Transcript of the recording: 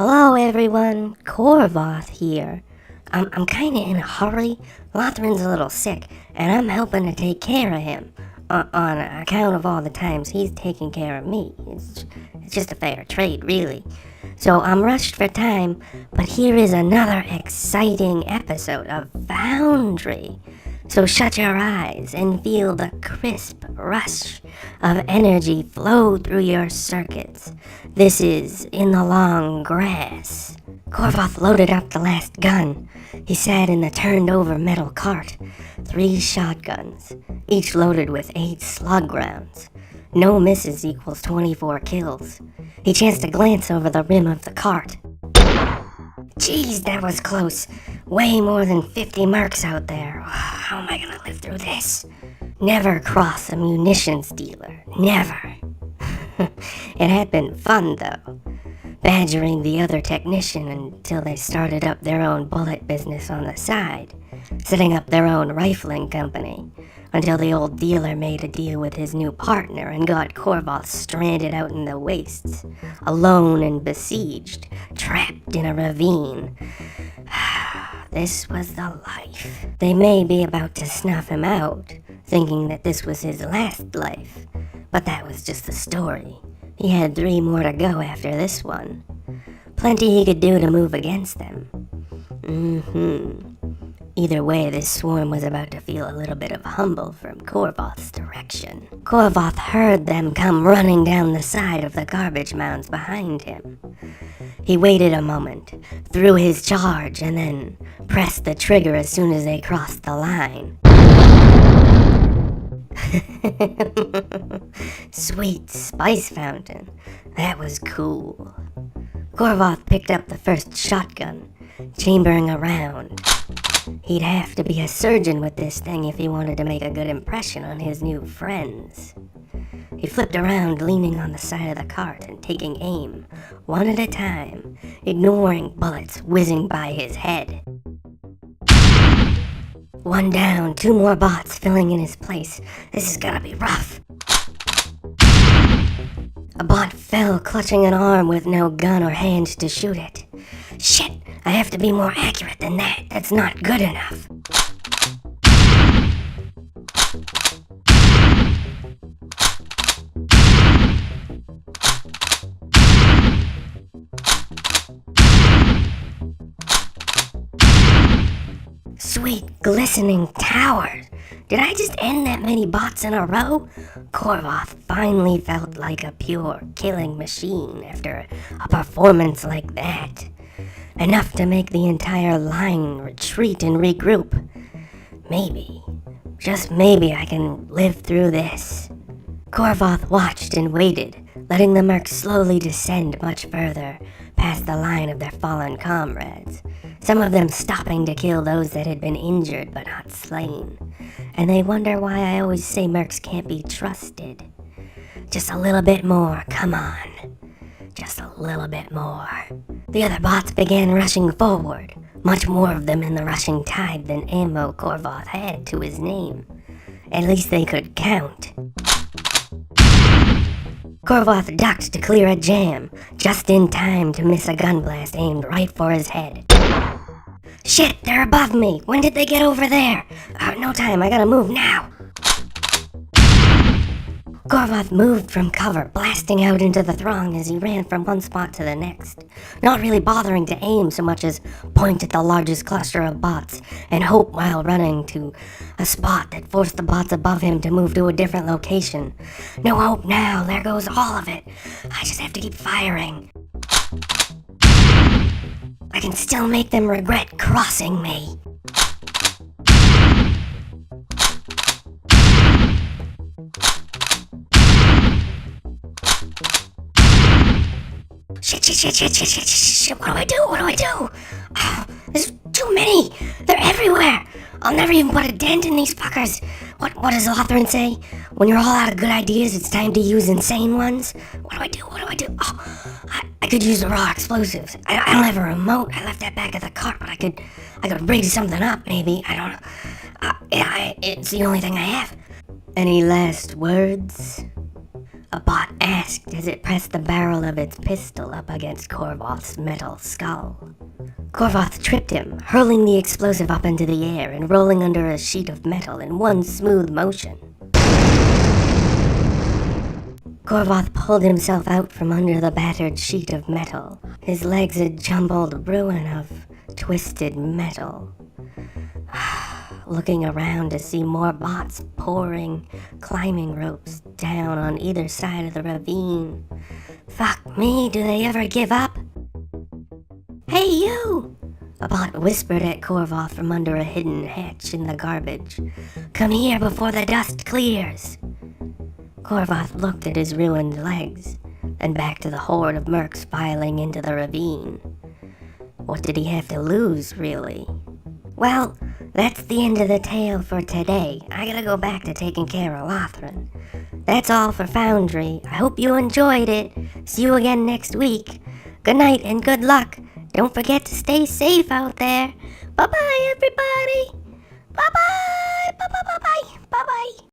Hello everyone, Korvoth here. I'm kinda in a hurry. Lawthrin's a little sick, and I'm helping to take care of him. On account of all the times he's taken care of me. It's just a fair trade, really. So I'm rushed for time, but here is another exciting episode of Foundry. So shut your eyes and feel the crisp rush of energy flow through your circuits. This is In the Long Grass. Korvoth loaded up the last gun. He sat in the turned-over metal cart. 3 shotguns, each loaded with 8 slug rounds. No misses equals 24 kills. He chanced to glance over the rim of the cart. Jeez, that was close. Way more than 50 mercs out there. How am I gonna live through this? Never cross a munitions dealer. Never. It had been fun, though. Badgering the other technician until they started up their own bullet business on the side. Setting up their own rifling company. Until the old dealer made a deal with his new partner and got Korvoth stranded out in the wastes, alone and besieged, trapped in a ravine. This was the life. They may be about to snuff him out, thinking that this was his last life, but that was just the story. He had 3 more to go after this one. Plenty he could do to move against them. Either way, this swarm was about to feel a little bit of humble from Korvoth's direction. Korvoth heard them come running down the side of the garbage mounds behind him. He waited a moment, threw his charge, and then pressed the trigger as soon as they crossed the line. Sweet spice fountain. That was cool. Korvoth picked up the first shotgun, chambering around. He'd have to be a surgeon with this thing if he wanted to make a good impression on his new friends. He flipped around, leaning on the side of the cart and taking aim, one at a time, ignoring bullets whizzing by his head. 1 down, 2 more bots filling in his place. This is gonna be rough. A bot fell, clutching an arm with no gun or hand to shoot it. Shit, I have to be more accurate than that. That's not good enough. Sweet, glistening towers. Did I just end that many bots in a row? Korvoth finally felt like a pure killing machine after a performance like that. Enough to make the entire line retreat and regroup. Maybe, just maybe I can live through this. Korvoth watched and waited, letting the mercs slowly descend much further past the line of their fallen comrades. Some of them stopping to kill those that had been injured but not slain. And they wonder why I always say mercs can't be trusted. Just a little bit more, come on. Just a little bit more. The other bots began rushing forward, much more of them in the rushing tide than ammo Korvoth had to his name. At least they could count. Korvoth ducked to clear a jam, just in time to miss a gun blast aimed right for his head. Shit, they're above me! When did they get over there? No time, I gotta move now! Korvoth moved from cover, blasting out into the throng as he ran from one spot to the next, not really bothering to aim so much as point at the largest cluster of bots and hope while running to a spot that forced the bots above him to move to a different location. No hope now, there goes all of it. I just have to keep firing. I can still make them regret crossing me. Shit, what do I do? Oh, there's too many! They're everywhere! I'll never even put a dent in these fuckers! What does Lawthrin say? When you're all out of good ideas, it's time to use insane ones? What do I do? Oh, I could use the raw explosives. I don't have a remote. I left that back at the cart, but I could rig something up, maybe. I don't know. It's the only thing I have. Any last words? a bot asked as it pressed the barrel of its pistol up against Korvoth's metal skull. Korvoth tripped him, hurling the explosive up into the air and rolling under a sheet of metal in one smooth motion. Korvoth pulled himself out from under the battered sheet of metal, his legs a jumbled ruin of twisted metal. Looking around to see more bots pouring climbing ropes down on either side of the ravine. Fuck me, do they ever give up? Hey you! A bot whispered at Korvoth from under a hidden hatch in the garbage. Come here before the dust clears. Korvoth looked at his ruined legs, then back to the horde of mercs filing into the ravine. What did he have to lose, really? Well, that's the end of the tale for today. I gotta go back to taking care of Lawthrin. That's all for Foundry. I hope you enjoyed it. See you again next week. Good night and good luck. Don't forget to stay safe out there. Bye-bye, everybody. Bye-bye.